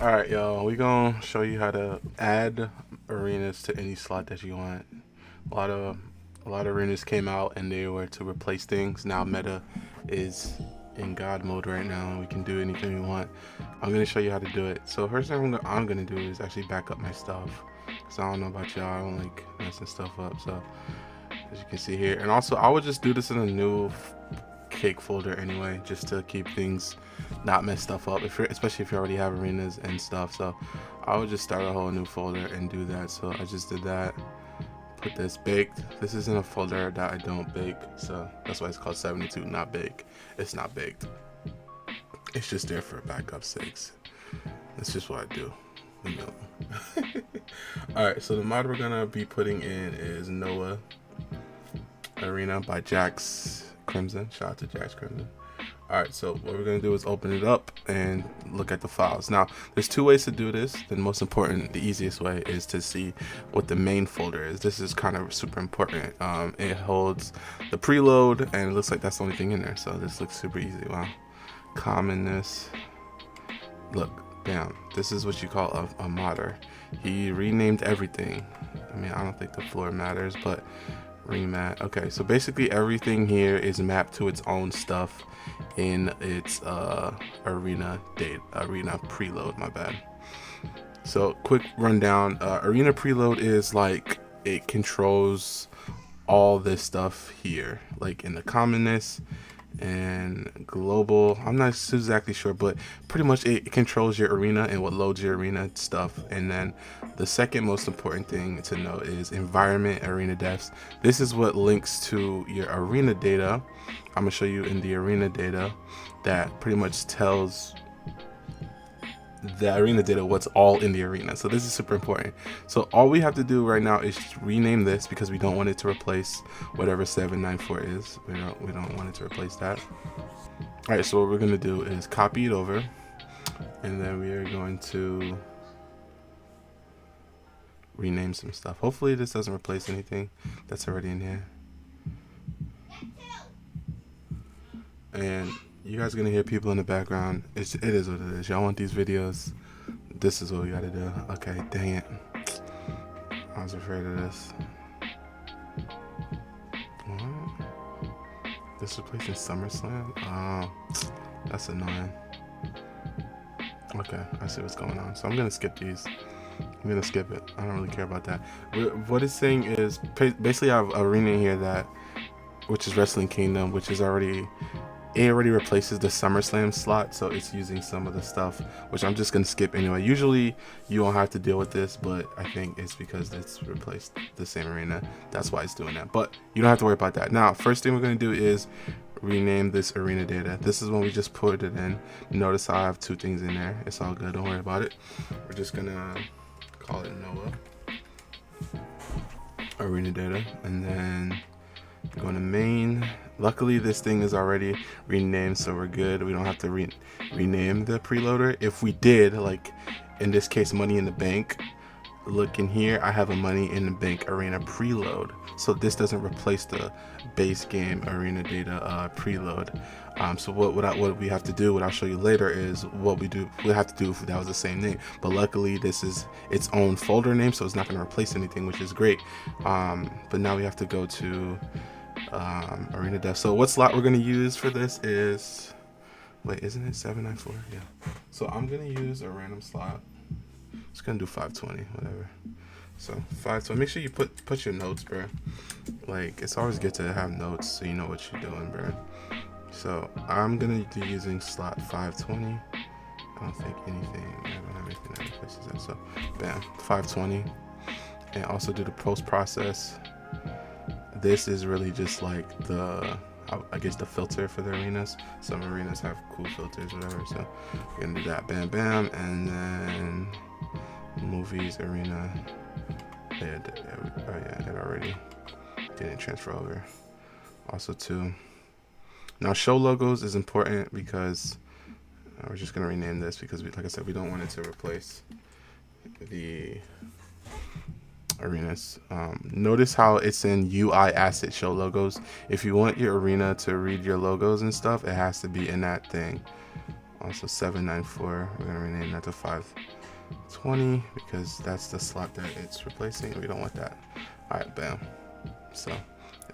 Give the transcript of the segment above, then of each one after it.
Alright, y'all, we gonna show you how to add arenas to any slot that you want. A lot of arenas came out and they were to replace things. Now meta is in God mode right now. We can do anything we want. I'm gonna show you how to do it. So first thing I'm gonna do is actually back up my stuff, because I don't know about y'all, I don't like messing stuff up. So as you can see here, and also I would just do this in a new cake folder anyway, just to keep things not mess stuff up, especially if you already have arenas and stuff. So I would just start a whole new folder and do that. So I just did that. Put this baked. This is in a folder that I don't bake, so that's why it's called 72 not bake. It's not baked, it's just there for backup sakes. That's just what I do, you know. All right, so the mod we're gonna be putting in is Noah Arena by Jax Crimson. Shout out to Jax Crimson. Alright, so what we're going to do is open it up and look at the files. Now, there's two ways to do this. The most important, the easiest way is to see what the main folder is. This is kind of super important. It holds the preload, and it looks like that's the only thing in there. So this looks super easy. Wow. Commonness. Look, bam. This is what you call a modder. He renamed everything. I mean, I don't think the floor matters, but remat. Okay, so basically everything here is mapped to its own stuff in its arena preload. My bad. So quick rundown. Arena preload is like, it controls all this stuff here, like in the commonness and global. I'm not exactly sure, but pretty much it controls your arena and what loads your arena stuff. And then the second most important thing to know is environment arena defs. This is what links to your arena data. I'm gonna show you in the arena data that pretty much tells the arena data what's all in the arena. So this is super important. So all we have to do right now is rename this, because we don't want it to replace whatever 794 is. We don't want it to replace that. All right, so what we're gonna do is copy it over, and then we are going to rename some stuff. Hopefully this doesn't replace anything that's already in here. And you guys are gonna hear people in the background. It is what it is. Y'all want these videos? This is what we gotta do. Okay, dang it. I was afraid of this. What? This replacing SummerSlam? Oh, that's annoying. Okay, I see what's going on. So I'm gonna skip these. I'm gonna skip it. I don't really care about that. What it's saying is basically I have an arena here that, which is Wrestling Kingdom, which is already, it already replaces the SummerSlam slot, so it's using some of the stuff, which I'm just gonna skip anyway. Usually you won't have to deal with this, but I think it's because it's replaced the same arena. That's why it's doing that, but you don't have to worry about that. Now, first thing we're gonna do is rename this arena data. This is when we just put it in. Notice how I have two things in there. It's all good, don't worry about it. We're just gonna call it Noah arena data, and then go to main. Luckily this thing is already renamed, so we're good. We don't have to rename the preloader. If we did, like in this case, money in the bank, look in here, I have a money in the bank arena preload, so this doesn't replace the base game arena data preload. So what we have to do, what I'll show you later, is what we have to do if that was the same name. But luckily this is its own folder name, so it's not going to replace anything, which is great. But now we have to go to arena def. So what slot we're going to use for this is, wait, isn't it 794? Yeah. So I'm going to use a random slot. Just gonna do 520, whatever. So 520. Make sure you put your notes, bro. Like, it's always good to have notes so you know what you're doing, bro. So I'm gonna be using slot 520. I don't think anything. I don't have anything that replaces that. So bam, 520. And also do the post process. This is really just like the, I guess, the filter for the arenas. Some arenas have cool filters, whatever. So we're gonna do that. Bam, bam, and then movies arena. Oh yeah, it already didn't transfer over. Also too, now show logos is important, because we're just gonna rename this because like I said, we don't want it to replace the arenas. Notice how it's in UI asset show logos. If you want your arena to read your logos and stuff, it has to be in that thing. Also 794, we're gonna rename that to 520 because that's the slot that it's replacing. We don't want that. All right, bam. So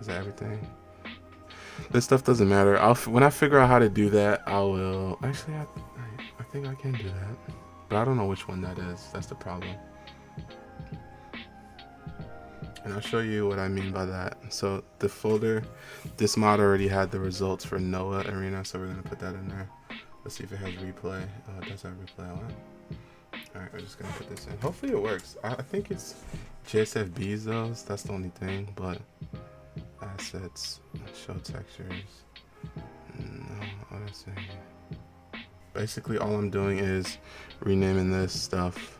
is that everything? This stuff doesn't matter. When I figure out how to do that, I will. Actually, I think I can do that, but I don't know which one that is. That's the problem. And I'll show you what I mean by that. So the folder, this mod already had the results for Noah Arena, so we're gonna put that in there. Let's see if it has replay. Oh, it does have replay on it. All right, we're just gonna put this in. Hopefully it works. I think it's JSFBs though. So that's the only thing. But assets, show textures. No, honestly. Basically, all I'm doing is renaming this stuff.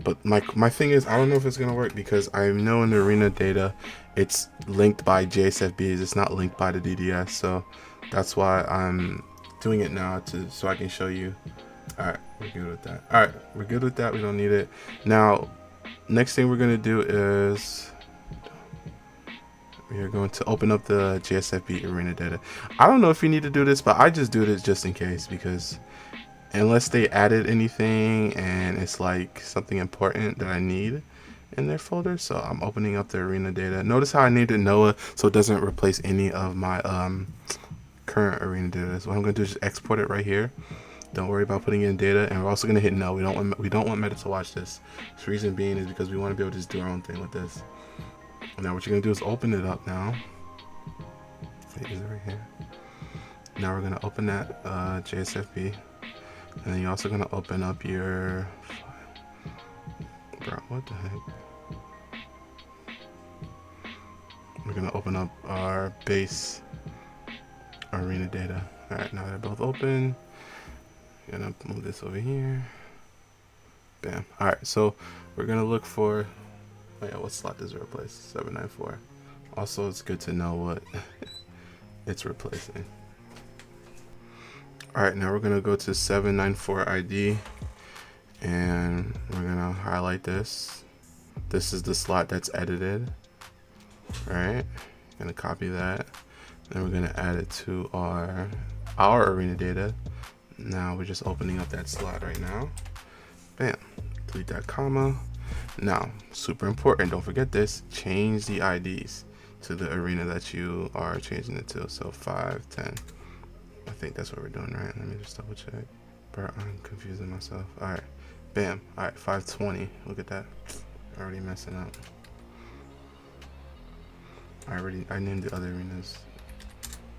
But my thing is, I don't know if it's gonna work because I know in the arena data, it's linked by JSFBs. It's not linked by the DDS, so that's why I'm doing it now so I can show you. All right, we're good with that. All right, we're good with that. We don't need it now. Next thing we're gonna do is we are going to open up the JSFB arena data. I don't know if you need to do this, but I just do this just in case because unless they added anything and it's like something important that I need in their folder. So I'm opening up the arena data. Notice how I named it Noah so it doesn't replace any of my current arena data. So what I'm gonna do is just export it right here. Don't worry about putting in data, and we're also gonna hit no. We don't want Meta to watch this. The reason being is because we want to be able to just do our own thing with this. Now what you're gonna do is open it up now. Is it right here? Now we're gonna open that JSFB. And then you're also gonna open up your bro, what the heck? We're gonna open up our base arena data. All right, now they're both open. I'm gonna move this over here. Bam. All right, so we're gonna look for. Oh yeah, what slot does it replace? 794. Also, it's good to know what it's replacing. All right, now we're gonna go to 794 ID and we're gonna highlight this. This is the slot that's edited. All right, gonna copy that. Then we're gonna add it to our arena data. Now we're just opening up that slot right now. Bam, delete that comma. Now, super important, don't forget this, change the IDs to the arena that you are changing it to. So 510. I think that's what we're doing, right? Let me just double check. Bro, I'm confusing myself. All right, bam. All right, 520. Look at that. Already messing up. I named the other arenas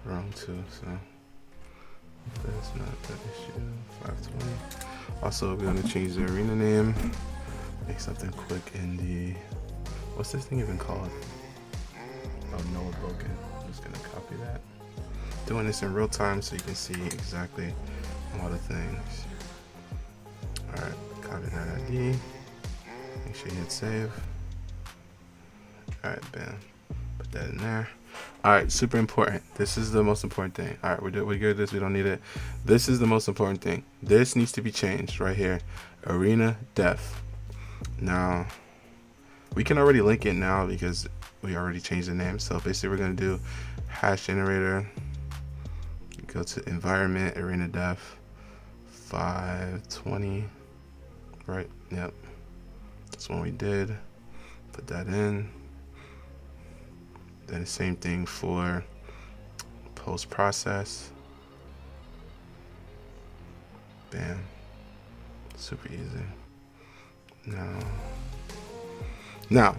wrong too, so that's not the issue. 520. Also, we're gonna change the arena name. Make something quick in the. What's this thing even called? Oh, Noah Broken. I'm just gonna copy that. Doing this in real time so you can see exactly all the things. All right, copy that ID. Make sure you hit save. All right, bam. Put that in there. All right, super important. This is the most important thing. All right, we're good with this. We don't need it. This is the most important thing. This needs to be changed right here. Arena def. Now, we can already link it now because we already changed the name. So basically, we're gonna do hash generator. Go to environment, arena def, 520, right? Yep, that's what we did. Put that in. Then the same thing for post process. Bam, super easy. Now,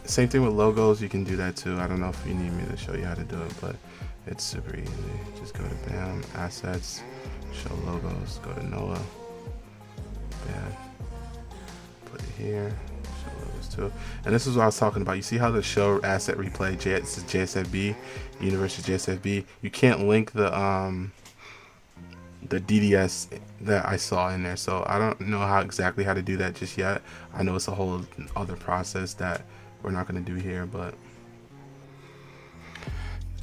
same thing with logos. You can do that too. I don't know if you need me to show you how to do it, but it's super easy. Just go to BAM, assets, show logos, go to Noah, BAM, put it here, show logos too. And this is what I was talking about. You see how the show asset replay JSFB, universe is JSFB. You can't link the DDS that I saw in there. So I don't know exactly how to do that just yet. I know it's a whole other process that we're not gonna do here, but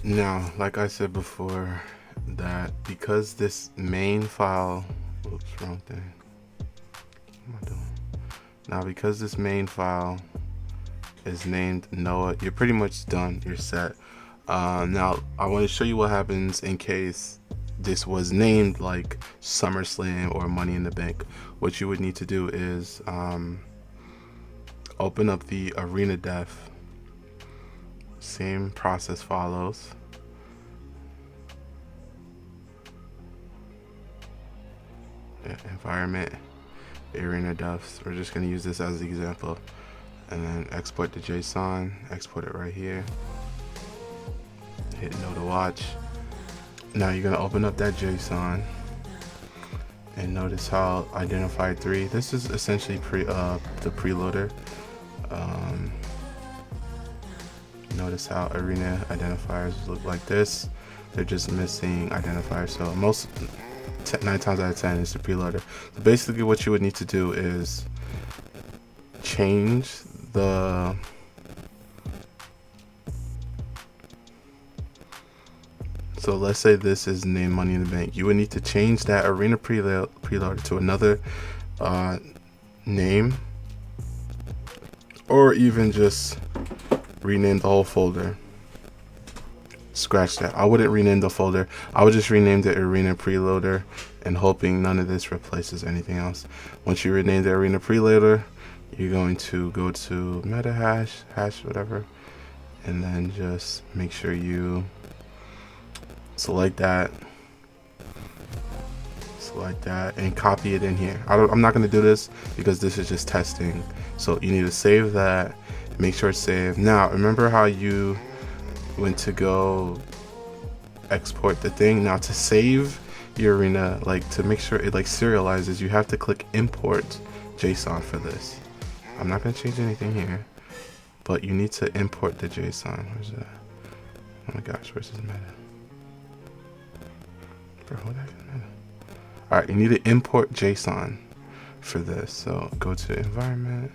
now, like I said before, that because this main file, oops, wrong thing. What am I doing? Now, because this main file is named Noah, you're pretty much done. You're set. Now, I want to show you what happens in case this was named like SummerSlam or Money in the Bank, what you would need to do is open up the arena def. Same process follows. Environment, arena defs. We're just going to use this as the example, and then export the JSON, export it right here, hit no to watch. Now you're going to open up that JSON and notice how identifier 3, this is essentially the preloader. Notice how arena identifiers look like this. They're just missing identifiers, so most 9 times out of 10 is the preloader. So basically what you would need to do is change the so let's say this is named Money in the Bank. You would need to change that arena preloader to another name, or even just rename the whole folder. Scratch that. I wouldn't rename the folder. I would just rename the arena preloader and hoping none of this replaces anything else. Once you rename the arena preloader, you're going to go to meta hash whatever, and then just make sure you select that and copy it in here. I'm not going to do this because this is just testing, so you need to save that, make sure it's saved. Now remember how you went to go export the thing? Now to save your arena, like to make sure it like serializes, you have to click import JSON for this. I'm not going to change anything here, but you need to import the JSON. Where's that? Oh my gosh, where's this meta? Bro, what the heck is meta? Alright, you need to import JSON for this. So go to environment.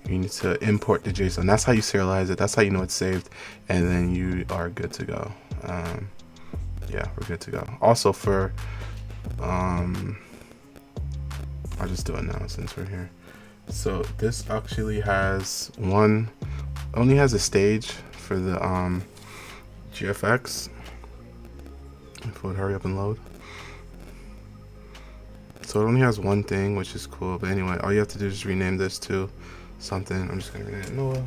You need to import the JSON. That's how you serialize it. That's how you know it's saved, and then you are good to go. Yeah, we're good to go. Also for I'll just do it now since we're here. So this actually has only has a stage for the GFX. If it would hurry up and load. So it only has one thing, which is cool. But anyway, all you have to do is just rename this to something. I'm just gonna rename it Noah.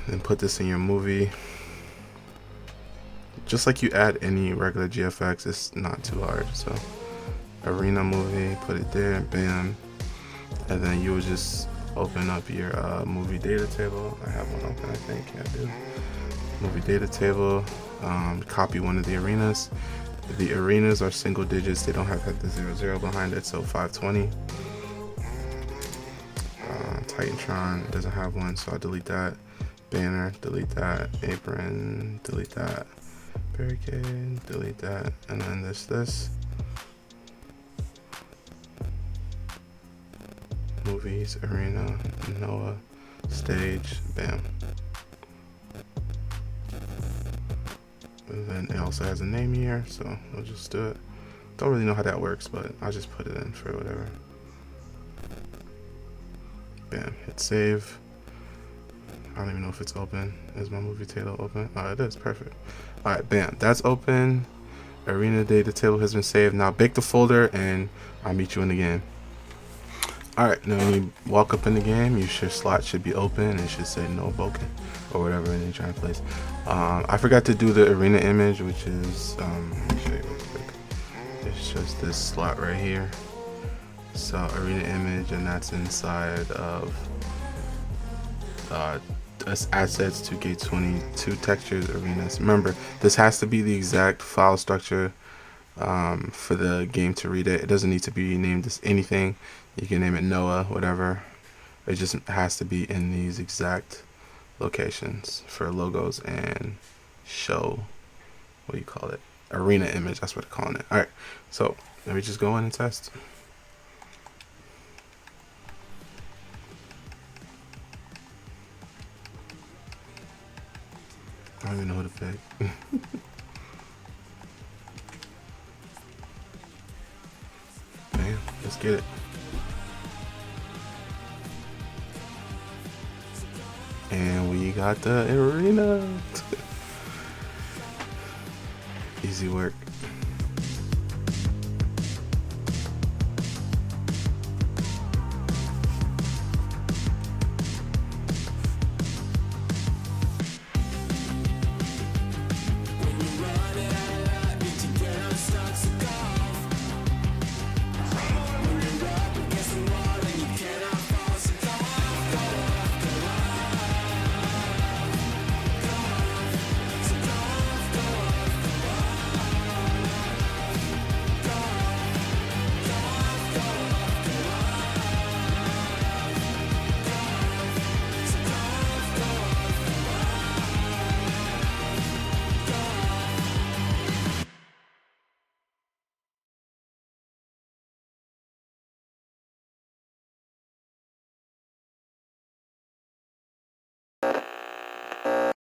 Then put this in your movie. Just like you add any regular GFX, it's not too hard. So arena movie, put it there, bam. And then you would just open up your movie data table. I have one open, I think. Yeah, I do. Movie data table. Copy one of the arenas. The arenas are single digits. They don't have the 00 behind it, so 520. Titantron doesn't have one, so I'll delete that. Banner, delete that. Apron, delete that. Barricade, delete that. And then this. Movies, arena, Noah, stage, bam. And then it also has a name here, so we'll just do it. Don't really know how that works, but I'll just put it in for whatever. Bam, hit save. I don't even know if it's open. Is my movie table open? Oh, it is, perfect. All right, bam, that's open. Arena data table has been saved. Now bake the folder and I'll meet you in the game. All right, now when you walk up in the game, your slot should be open and it should say no broken or whatever you're trying to place. I forgot to do the arena image, which is, let me show you real quick. It's just this slot right here. So arena image, and that's inside of assets 2K22 textures arenas. Remember, this has to be the exact file structure for the game to read it. It doesn't need to be named as anything. You can name it Noah, whatever. It just has to be in these exact locations for logos and show, what do you call it? Arena image, that's what they're calling it. All right, so let me just go in and test. I don't even know who to pick. Damn, let's get it. And we got the arena. Easy work.